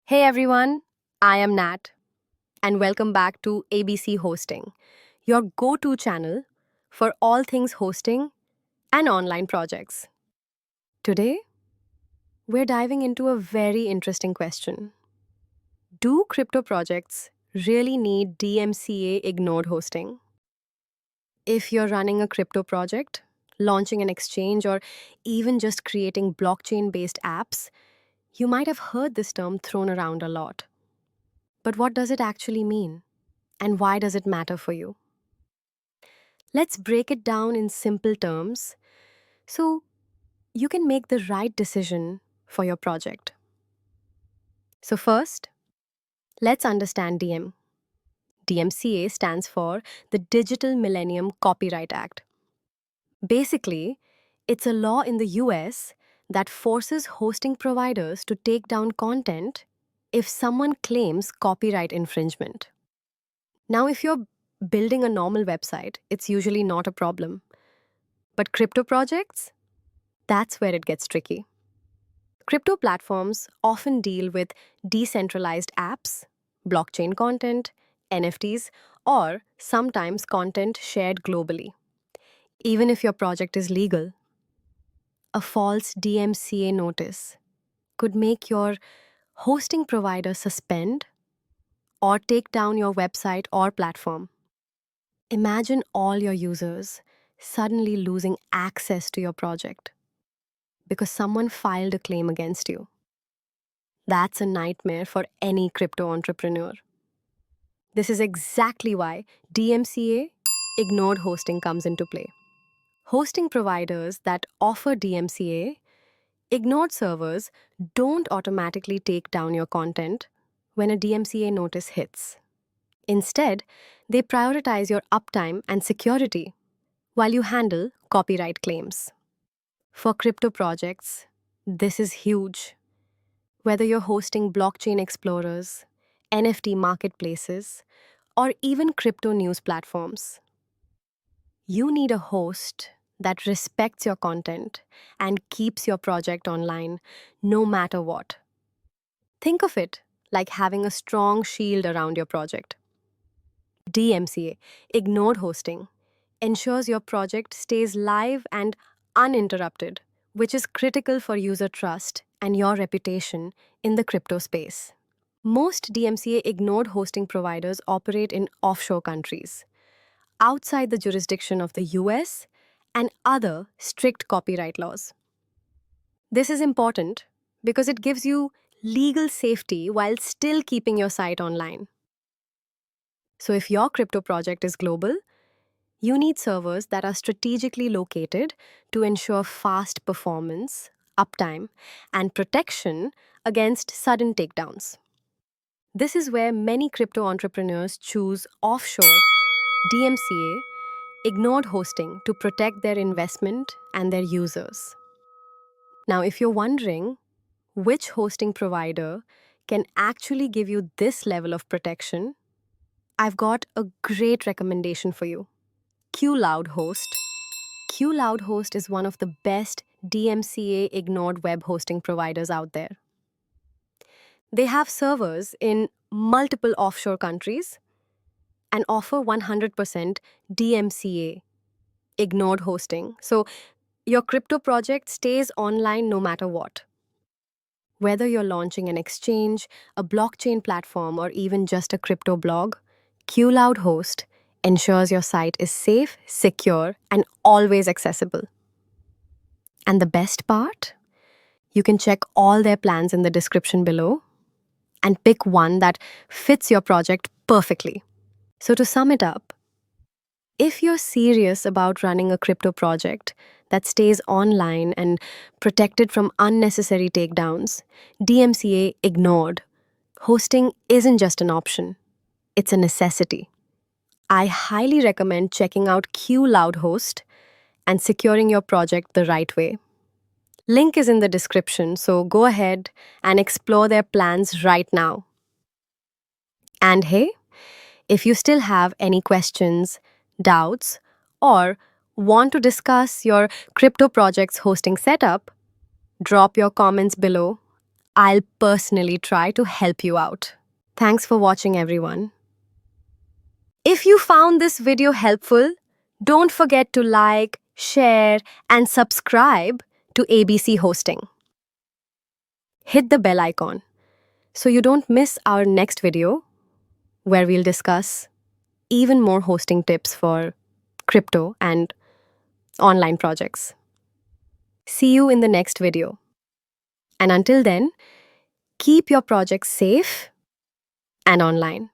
Hey everyone, I am Nat, and welcome back to ABC Hosting, your go to channel for all things hosting and online projects. Today, we're diving into a very interesting question. Do crypto projects really need DMCA ignored hosting? If you're running a crypto project, launching an exchange, or even just creating blockchain based apps, you might have heard this term thrown around a lot. But what does it actually mean? And why does it matter for you? Let's break it down in simple terms so you can make the right decision for your project. So, first, let's understand DM. DMCA stands for the Digital Millennium Copyright Act. Basically, it's a law in the US that forces hosting providers to take down content if someone claims copyright infringement. Now, if you're building a normal website, it's usually not a problem. But crypto projects? That's where it gets tricky. Crypto platforms often deal with decentralized apps, blockchain content, NFTs, or sometimes content shared globally. Even if your project is legal, a false DMCA notice could make your hosting provider suspend or take down your website or platform. Imagine all your users suddenly losing access to your project because someone filed a claim against you. That's a nightmare for any crypto entrepreneur. This is exactly why DMCA Ignored Hosting comes into play. Hosting providers that offer DMCA ignored servers don't automatically take down your content when a DMCA notice hits. Instead, they prioritize your uptime and security while you handle copyright claims. For crypto projects, this is huge. Whether you're hosting blockchain explorers, NFT marketplaces, or even crypto news platforms, you need a host that respects your content and keeps your project online no matter what. Think of it like having a strong shield around your project. DMCA, Ignored Hosting, ensures your project stays live and uninterrupted, which is critical for user trust and your reputation in the crypto space. Most DMCA ignored hosting providers operate in offshore countries, outside the jurisdiction of the US and other strict copyright laws. This is important because it gives you legal safety while still keeping your site online. So, if your crypto project is global, you need servers that are strategically located to ensure fast performance, uptime, and protection against sudden takedowns. This is where many crypto entrepreneurs choose offshore DMCA ignored hosting to protect their investment and their users. Now, if you're wondering which hosting provider can actually give you this level of protection, I've got a great recommendation for you. QloudHost. QloudHost is one of the best DMCA ignored web hosting providers out there. They have servers in multiple offshore countries and offer 100% DMCA ignored hosting. So your crypto project stays online no matter what. Whether you're launching an exchange, a blockchain platform, or even just a crypto blog, QloudHost ensures your site is safe, secure, and always accessible. And the best part? You can check all their plans in the description below and pick one that fits your project perfectly. So, to sum it up, if you're serious about running a crypto project that stays online and protected from unnecessary takedowns, DMCA ignored, hosting isn't just an option, it's a necessity. I highly recommend checking out QloudHost and securing your project the right way. Link is in the description, so go ahead and explore their plans right now. And hey, if you still have any questions, doubts, or want to discuss your crypto project's hosting setup, drop your comments below. I'll personally try to help you out. Thanks for watching, everyone. If you found this video helpful, don't forget to like, share, and subscribe to ABC Hosting. Hit the bell icon so you don't miss our next video where we'll discuss even more hosting tips for crypto and online projects. See you in the next video. And until then, keep your projects safe and online.